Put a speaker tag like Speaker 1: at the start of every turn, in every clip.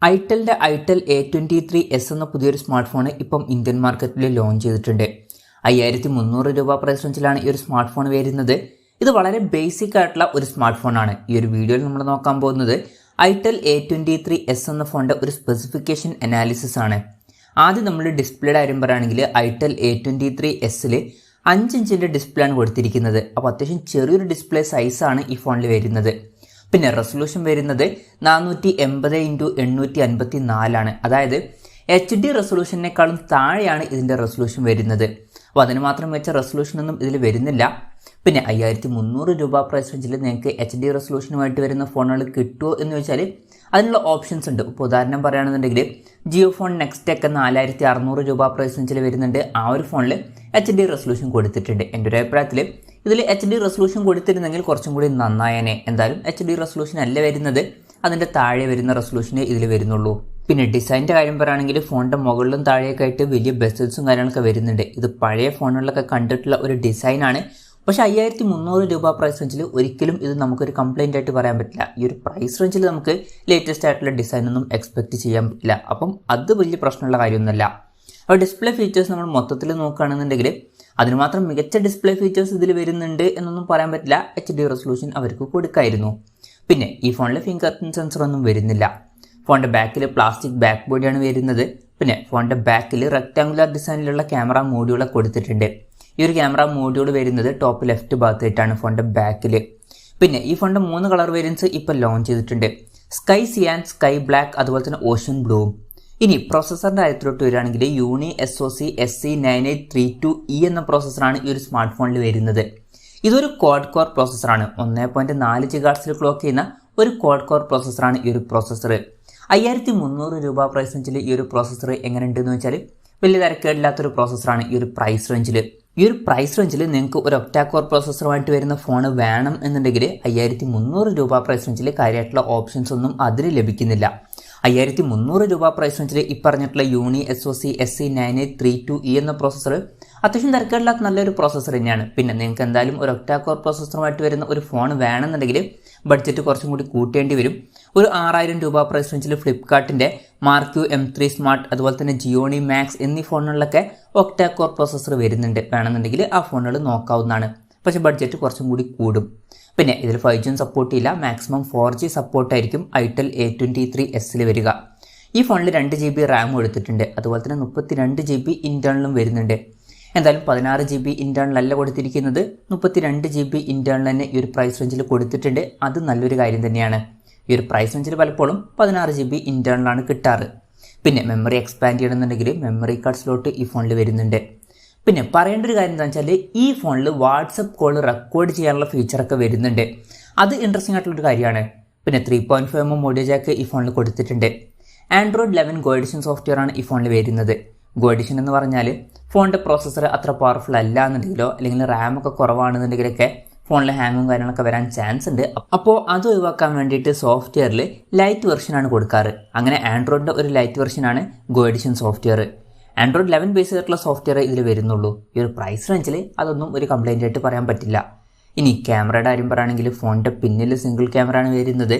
Speaker 1: ഐറ്റലിൻ്റെ itel A23s എന്ന പുതിയൊരു smart phone ഇപ്പം ഇന്ത്യൻ മാർക്കറ്റിൽ ലോഞ്ച് ചെയ്തിട്ടുണ്ട്. 5300 രൂപ പ്രൈസ് റേഞ്ചിലാണ് ഈ ഒരു സ്മാർട്ട് ഫോൺ വരുന്നത്. ഇത് വളരെ ബേസിക് ആയിട്ടുള്ള ഒരു സ്മാർട്ട് ഫോണാണ്. ഈ ഒരു വീഡിയോയിൽ നമ്മൾ നോക്കാൻ പോകുന്നത് ഐറ്റൽ A23s എന്ന ഫോണിൻ്റെ ഒരു സ്പെസിഫിക്കേഷൻ അനാലിസിസ് ആണ്. ആദ്യം നമ്മൾ ഡിസ്പ്ലേയുടെ കാര്യം പറയുകയാണെങ്കിൽ ഐറ്റൽ A23sൽ 5 ഇഞ്ചിൻ്റെ ഡിസ്പ്ലേ ആണ് കൊടുത്തിരിക്കുന്നത്. അപ്പോൾ അത്യാവശ്യം ചെറിയൊരു ഡിസ്പ്ലേ സൈസാണ് ഈ ഫോണിൽ വരുന്നത്. പിന്നെ റെസൊല്യൂഷൻ വരുന്നത് 480x854 ആണ്. അതായത് HD റെസൊല്യൂഷനേക്കാളും താഴെയാണ് ഇതിൻ്റെ റെസൊല്യൂഷൻ വരുന്നത്. അപ്പോൾ അതിന് മാത്രം വെച്ച റെസൊല്യൂഷനൊന്നും ഇതിൽ വരുന്നില്ല. പിന്നെ 5300 രൂപ പ്രൈസ് റേഞ്ചിൽ നിങ്ങൾക്ക് HD റെസൊല്യൂഷനുമായിട്ട് വരുന്ന ഫോണുകൾ കിട്ടുമോ എന്ന് ചോദിച്ചാൽ അതിനുള്ള ഓപ്ഷൻസ് ഉണ്ട്. ഇപ്പോൾ ഉദാഹരണം പറയുകയാണെന്നുണ്ടെങ്കിൽ ജിയോ ഫോൺ നെക്സ്റ്റ് ഒക്കെ 4600 രൂപ പ്രൈസ് റേഞ്ചിൽ വരുന്നുണ്ട്. ആ ഒരു ഫോണിൽ HD റെസൊല്യൂഷൻ കൊടുത്തിട്ടുണ്ട്. എൻ്റെ ഒരു അഭിപ്രായത്തിൽ ഇതിൽ HD റെസൊല്യൂഷൻ കൊടുത്തിരുന്നെങ്കിൽ കുറച്ചും കൂടി നന്നായേനെ. എന്തായാലും HD റെസൊല്യൂഷൻ അല്ല വരുന്നത്, അതിൻ്റെ താഴെ വരുന്ന റെസൊല്യൂഷനെ ഇതിൽ വരുന്നുള്ളൂ. പിന്നെ ഡിസൈൻ്റെ കാര്യം പറയുകയാണെങ്കിൽ ഫോണിൻ്റെ മുകളിലും താഴെയൊക്കെ ആയിട്ട് വലിയ ബെസൽസും കാര്യങ്ങളൊക്കെ വരുന്നുണ്ട്. ഇത് പഴയ ഫോണുകളിലൊക്കെ കണ്ടിട്ടുള്ള ഒരു ഡിസൈനാണ്. പക്ഷേ 5300 രൂപ പ്രൈസ് റേഞ്ചിൽ ഒരിക്കലും ഇത് നമുക്കൊരു കംപ്ലൈൻ്റ് ആയിട്ട് പറയാൻ പറ്റില്ല. ഈ ഒരു പ്രൈസ് റേഞ്ചിൽ നമുക്ക് ലേറ്റസ്റ്റ് ആയിട്ടുള്ള ഡിസൈനൊന്നും എക്സ്പെക്റ്റ് ചെയ്യാൻ പറ്റില്ല. അപ്പം അത് വലിയ പ്രശ്നമുള്ള കാര്യമൊന്നുമല്ല. അപ്പോൾ ഡിസ്പ്ലേ ഫീച്ചേഴ്സ് നമ്മൾ മൊത്തത്തിൽ നോക്കുകയാണെന്നുണ്ടെങ്കിൽ അതിന് മാത്രം മികച്ച ഡിസ്പ്ലേ ഫീച്ചേഴ്സ് ഇതിൽ വരുന്നുണ്ട് എന്നൊന്നും പറയാൻ പറ്റില്ല. HD റെസൊല്യൂഷൻ അവർക്ക് കൊടുക്കായിരുന്നു. പിന്നെ ഈ ഫോണിൽ ഫിംഗർ പ്രിന്റ് സെൻസറൊന്നും വരുന്നില്ല. ഫോണിൻ്റെ ബാക്കിൽ പ്ലാസ്റ്റിക് ബാക്ക് ബോഡിയാണ് വരുന്നത്. പിന്നെ ഫോണിൻ്റെ ബാക്കിൽ റെക്ടാങ്കുലർ ഡിസൈനിലുള്ള ക്യാമറ മോഡ്യൂളൊക്കെ കൊടുത്തിട്ടുണ്ട്. ഈ ഒരു ക്യാമറ മോഡ്യൂൾ വരുന്നത് ടോപ്പ് ലെഫ്റ്റ് ഭാഗത്തായിട്ടാണ് ഫോണിൻ്റെ ബാക്കിൽ. പിന്നെ ഈ ഫോണിൻ്റെ 3 കളർ വേരിയൻസ് ഇപ്പോൾ ലോഞ്ച് ചെയ്തിട്ടുണ്ട്. സ്കൈ സിയാൻ, സ്കൈ ബ്ലാക്ക്, അതുപോലെ തന്നെ ഓഷ്യൻ ബ്ലൂവും. ഇനി പ്രോസസ്സറിൻ്റെ കാര്യത്തിലോട്ട് വരികയാണെങ്കിൽ unisoc SC9832E എന്ന പ്രോസസ്സറാണ് ഈ ഒരു സ്മാർട്ട് ഫോണിൽ വരുന്നത്. ഇതൊരു ക്വാഡ് കോർ പ്രോസസ്സറാണ്. 1.4 GHz ക്ലോക്ക് ചെയ്യുന്ന ഒരു ക്വാഡ് കോർ പ്രോസസ്സറാണ് ഈ ഒരു പ്രോസസ്സർ. 5300 രൂപ പ്രൈസ് റേഞ്ചിൽ ഈ ഒരു പ്രോസസ്സർ എങ്ങനെയുണ്ടെന്ന് വെച്ചാൽ വലിയ തിരക്കേടില്ലാത്തൊരു പ്രോസസ്സറാണ് ഈ ഒരു പ്രൈസ് റേഞ്ചിൽ. ഈ ഒരു പ്രൈസ് റേഞ്ചിൽ നിങ്ങൾക്ക് ഒരു ഒക്ടാ കോർ പ്രോസസ്സറുമായിട്ട് വരുന്ന ഫോൺ വേണം എന്നുണ്ടെങ്കിൽ 5300 രൂപ പ്രൈസ് റേഞ്ചിൽ കാര്യമായിട്ടുള്ള ഓപ്ഷൻസ് ഒന്നും അതിൽ ലഭിക്കുന്നില്ല. 5300 രൂപ പ്രൈസ് റേഞ്ചിൽ ഈ പറഞ്ഞിട്ടുള്ള unisoc SC9832E എന്ന പ്രോസസ്സർ അത്യാവശ്യം തിരക്കേടില്ലാത്ത നല്ലൊരു പ്രോസസ്സർ തന്നെയാണ്. പിന്നെ നിങ്ങൾക്ക് എന്തായാലും ഒരു ഒക്ടാ കോർ പ്രോസസ്സറുമായിട്ട് വരുന്ന ഒരു ഫോൺ വേണമെന്നുണ്ടെങ്കിൽ ബഡ്ജറ്റ് കുറച്ചും കൂടി കൂട്ടേണ്ടി വരും. ഒരു 6000 രൂപ പ്രൈസ് റേഞ്ചിൽ ഫ്ലിപ്കാർട്ടിൻ്റെ മാർക്ക് M3 സ്മാർട്ട്, അതുപോലെ തന്നെ ജിയോണി മാക്സ് എന്നീ ഫോണുകളിലൊക്കെ ഒക്ടാ കോർ പ്രോസസ്സർ വരുന്നുണ്ട്. വേണമെന്നുണ്ടെങ്കിൽ ആ ഫോണുകൾ നോക്കാവുന്നതാണ്. പക്ഷേ ബഡ്ജറ്റ് കുറച്ചും കൂടി കൂടും. പിന്നെ ഇതിൽ 5G സപ്പോർട്ട് ചെയ്യില്ല. മാക്സിമം 4G സപ്പോർട്ടായിരിക്കും ഐറ്റൽ A23sൽ വരിക. ഈ ഫോണിൽ 2 GB റാം കൊടുത്തിട്ടുണ്ട്. അതുപോലെ തന്നെ 32 GB ഇൻറ്റേർണലും വരുന്നുണ്ട്. എന്തായാലും 16 GB ഇൻറ്റേർണൽ അല്ല കൊടുത്തിരിക്കുന്നത്, 32 GB ഇൻറ്റേർണൽ തന്നെ ഈ ഒരു പ്രൈസ് റേഞ്ചിൽ കൊടുത്തിട്ടുണ്ട്. അത് നല്ലൊരു കാര്യം തന്നെയാണ്. ഈ ഒരു പ്രൈസ് റേഞ്ചിൽ പലപ്പോഴും 16 GB ഇൻറ്റേർണലാണ് കിട്ടാറ്. പിന്നെ മെമ്മറി എക്സ്പാൻഡ് ചെയ്യണമെന്നുണ്ടെങ്കിൽ മെമ്മറി കാർഡ് സ്ലോട്ട് ഈ ഫോണിൽ വരുന്നുണ്ട്. പിന്നെ പറയേണ്ട ഒരു കാര്യം എന്താണെന്ന് വെച്ചാൽ ഈ ഫോണിൽ വാട്സപ്പ് കോൾ റെക്കോർഡ് ചെയ്യാനുള്ള ഫീച്ചറൊക്കെ വരുന്നുണ്ട്. അത് ഇൻട്രസ്റ്റിംഗ് ആയിട്ടുള്ളൊരു കാര്യമാണ്. പിന്നെ 3.5mm ഓഡിയോ ജാക്ക് ഈ ഫോണിൽ കൊടുത്തിട്ടുണ്ട്. Android 11 Go എഡിഷൻ സോഫ്റ്റ്വെയർ ആണ് ഈ ഫോണിൽ വരുന്നത്. Go എഡിഷൻ എന്ന് പറഞ്ഞാൽ ഫോണിൻ്റെ പ്രോസസ്സർ അത്ര പവർഫുൾ അല്ല എന്നുണ്ടെങ്കിലോ അല്ലെങ്കിൽ റാം ഒക്കെ കുറവാണെന്നുണ്ടെങ്കിലൊക്കെ ഫോണിൽ ഹാങ്ങും കാര്യങ്ങളൊക്കെ വരാൻ ചാൻസ് ഉണ്ട്. അപ്പോൾ അത് ഒഴിവാക്കാൻ വേണ്ടിയിട്ട് സോഫ്റ്റ്വെയറിൽ ലൈറ്റ് വെർഷനാണ് കൊടുക്കാറ്. അങ്ങനെ ആൻഡ്രോയിഡിൻ്റെ ഒരു ലൈറ്റ് വെർഷനാണ് Go edition software. Android 11 base ചെയ്തിട്ടുള്ള സോഫ്റ്റ്വെയർ ഇതിൽ വരുന്നുള്ളൂ. ഈ ഒരു പ്രൈസ് റേഞ്ചിൽ അതൊന്നും ഒരു കംപ്ലൈൻ്റ് ആയിട്ട് പറയാൻ പറ്റില്ല. ഇനി ക്യാമറയുടെ കാര്യം പറയുകയാണെങ്കിൽ ഫോണിൻ്റെ പിന്നിൽ സിംഗിൾ ക്യാമറ ആണ് വരുന്നത്.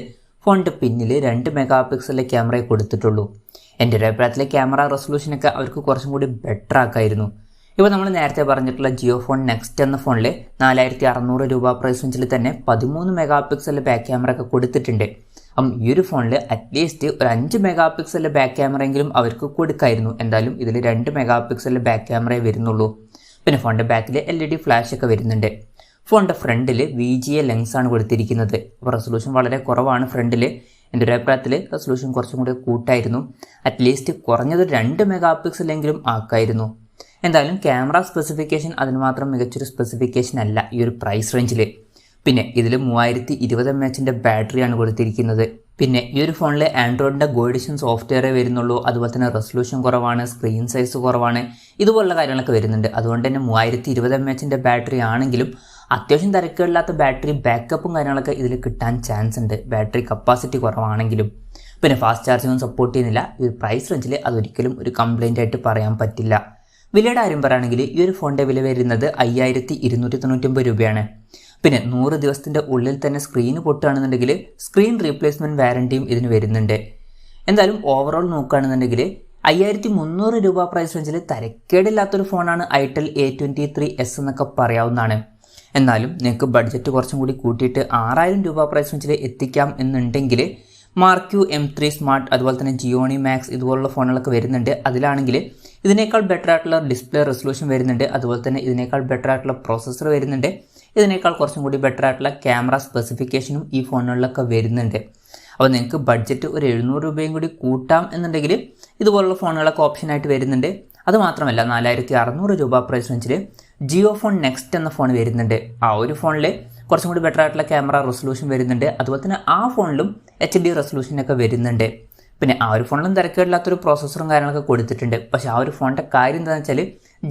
Speaker 1: ഫോണിൻ്റെ പിന്നിൽ 2 MP ക്യാമറയെ കൊടുത്തിട്ടുള്ളൂ. എൻ്റെ ഒരു അഭിപ്രായത്തിൽ ക്യാമറ റെസൊല്യൂഷനൊക്കെ അവർക്ക് കുറച്ചും കൂടി ബെറ്റർ ആക്കായിരുന്നു. ഇപ്പോൾ നമ്മൾ നേരത്തെ പറഞ്ഞിട്ടുള്ള ജിയോ ഫോൺ നെക്സ്റ്റ് എന്ന ഫോണിൽ 4600 രൂപ പ്രൈസ് റേഞ്ചിൽ തന്നെ 13 MP ബാക്ക് ക്യാമറ ഒക്കെ കൊടുത്തിട്ടുണ്ട്. അപ്പം ഈ ഒരു ഫോണിൽ അറ്റ്ലീസ്റ്റ് ഒരു 5 MP ബാക്ക് ക്യാമറയെങ്കിലും അവർക്ക് കൊടുക്കായിരുന്നു. എന്തായാലും ഇതിൽ 2 MP ബാക്ക് ക്യാമറയെ വരുന്നുള്ളൂ. പിന്നെ ഫോണിൻ്റെ ബാക്കിൽ LED ഫ്ലാഷ് ഒക്കെ വരുന്നുണ്ട്. ഫോണിൻ്റെ ഫ്രണ്ടിൽ VGA ലെൻസ് ആണ് കൊടുത്തിരിക്കുന്നത്. അപ്പോൾ റെസൊല്യൂഷൻ വളരെ കുറവാണ് ഫ്രണ്ടിൽ. എൻ്റെ ഒരു അഭിപ്രായത്തിൽ റെസൊല്യൂഷൻ കുറച്ചും കൂടി കൂട്ടായിരുന്നു. അറ്റ്ലീസ്റ്റ് കുറഞ്ഞത് 2 MP ആക്കായിരുന്നു. എന്തായാലും ക്യാമറ സ്പെസിഫിക്കേഷൻ അതിന് മാത്രം മികച്ചൊരു സ്പെസിഫിക്കേഷൻ അല്ല ഈ ഒരു പ്രൈസ് റേഞ്ചിൽ. പിന്നെ ഇതിൽ 3020 mAh ബാറ്ററിയാണ് കൊടുത്തിരിക്കുന്നത്. പിന്നെ ഈ ഒരു ഫോണിൽ ആൻഡ്രോയിഡിൻ്റെ Go എഡിഷൻ സോഫ്റ്റ്വെയറേ വരുന്നുള്ളൂ. അതുപോലെ തന്നെ റെസൊല്യൂഷൻ കുറവാണ്, സ്ക്രീൻ സൈസ് കുറവാണ്, ഇതുപോലുള്ള കാര്യങ്ങളൊക്കെ വരുന്നുണ്ട്. അതുകൊണ്ട് തന്നെ 3020 mAh ബാറ്ററി ആണെങ്കിലും അത്യാവശ്യം തിരക്കുകളില്ലാത്ത ബാറ്ററി ബാക്കപ്പും കാര്യങ്ങളൊക്കെ ഇതിൽ കിട്ടാൻ ചാൻസ് ഉണ്ട്, ബാറ്ററി കപ്പാസിറ്റി കുറവാണെങ്കിലും. പിന്നെ ഫാസ്റ്റ് ചാർജിങ്ങും സപ്പോർട്ട് ചെയ്യുന്നില്ല. ഈ ഒരു പ്രൈസ് റേഞ്ചിൽ അതൊരിക്കലും ഒരു കംപ്ലൈൻ്റ് ആയിട്ട് പറയാൻ പറ്റില്ല. വിലയുടെ കാര്യം പറയുകയാണെങ്കിൽ ഈ ഒരു ഫോണിൻ്റെ വില വരുന്നത് 5299 രൂപയാണ്. പിന്നെ 100 ദിവസത്തിൻ്റെ ഉള്ളിൽ തന്നെ സ്ക്രീൻ പൊട്ടുകയാണെന്നുണ്ടെങ്കിൽ സ്ക്രീൻ റീപ്ലേസ്മെൻറ്റ് വാറൻറ്റിയും ഇതിന് വരുന്നുണ്ട്. എന്തായാലും ഓവറോൾ നോക്കുകയാണെന്നുണ്ടെങ്കിൽ 5300 രൂപ പ്രൈസ് റേഞ്ചിൽ തരക്കേടില്ലാത്തൊരു ഫോണാണ് ഐറ്റൽ A23s എന്നൊക്കെ പറയാവുന്നതാണ്. എന്നാലും നിങ്ങൾക്ക് ബഡ്ജറ്റ് കുറച്ചും കൂടി കൂട്ടിയിട്ട് 6000 രൂപ പ്രൈസ് റേഞ്ചിൽ എത്തിക്കാം എന്നുണ്ടെങ്കിൽ മാർക്ക് M3 സ്മാർട്ട്, അതുപോലെ തന്നെ ജിയോണി മാക്സ് ഇതുപോലുള്ള ഫോണുകളൊക്കെ വരുന്നുണ്ട്. അതിലാണെങ്കിൽ ഇതിനേക്കാൾ ബെറ്റർ ആയിട്ടുള്ള ഡിസ്പ്ലേ റെസൊല്യൂഷൻ വരുന്നുണ്ട്, അതുപോലെ തന്നെ ഇതിനേക്കാൾ ബെറ്റർ ആയിട്ടുള്ള പ്രോസസ്സർ വരുന്നുണ്ട്, ഇതിനേക്കാൾ കുറച്ചും കൂടി ബെറ്റർ ആയിട്ടുള്ള ക്യാമറ സ്പെസിഫിക്കേഷനും ഈ ഫോണുകളിലൊക്കെ വരുന്നുണ്ട്. അപ്പോൾ നിങ്ങൾക്ക് ബഡ്ജറ്റ് ഒരു 700 രൂപയും കൂടി കൂട്ടാം എന്നുണ്ടെങ്കിൽ ഇതുപോലുള്ള ഫോണുകളൊക്കെ ഓപ്ഷനായിട്ട് വരുന്നുണ്ട്. അതുമാത്രമല്ല 4600 രൂപ പ്രൈസ് റേഞ്ചിൽ ജിയോ ഫോൺ നെക്സ്റ്റ് എന്ന ഫോൺ വരുന്നുണ്ട്. ആ ഒരു ഫോണിൽ കുറച്ചും കൂടി ബെറ്റർ ആയിട്ടുള്ള ക്യാമറ റെസൊല്യൂഷൻ വരുന്നുണ്ട്, അതുപോലെ തന്നെ ആ ഫോണിലും HD റെസൊല്യൂഷനൊക്കെ വരുന്നുണ്ട്. പിന്നെ ആ ഒരു ഫോണിലും തിരക്കേടില്ലാത്തൊരു പ്രോസസ്സറും കാര്യങ്ങളൊക്കെ കൊടുത്തിട്ടുണ്ട്. പക്ഷേ ആ ഒരു ഫോണിൻ്റെ കാര്യം എന്താണെന്ന് വെച്ചാൽ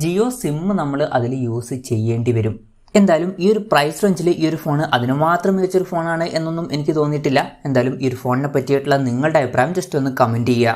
Speaker 1: ജിയോ സിം നമ്മൾ അതിൽ യൂസ് ചെയ്യേണ്ടി വരും. എന്തായാലും ഈ ഒരു പ്രൈസ് റേഞ്ചിൽ ഈ ഒരു ഫോൺ അതിന് മാത്രം മികച്ചൊരു ഫോണാണ് എന്നൊന്നും എനിക്ക് തോന്നിയിട്ടില്ല. എന്തായാലും ഈ ഒരു ഫോണിനെ പറ്റിയിട്ടുള്ള നിങ്ങളുടെ അഭിപ്രായം ജസ്റ്റ് ഒന്ന് കമൻറ്റ് ചെയ്യുക.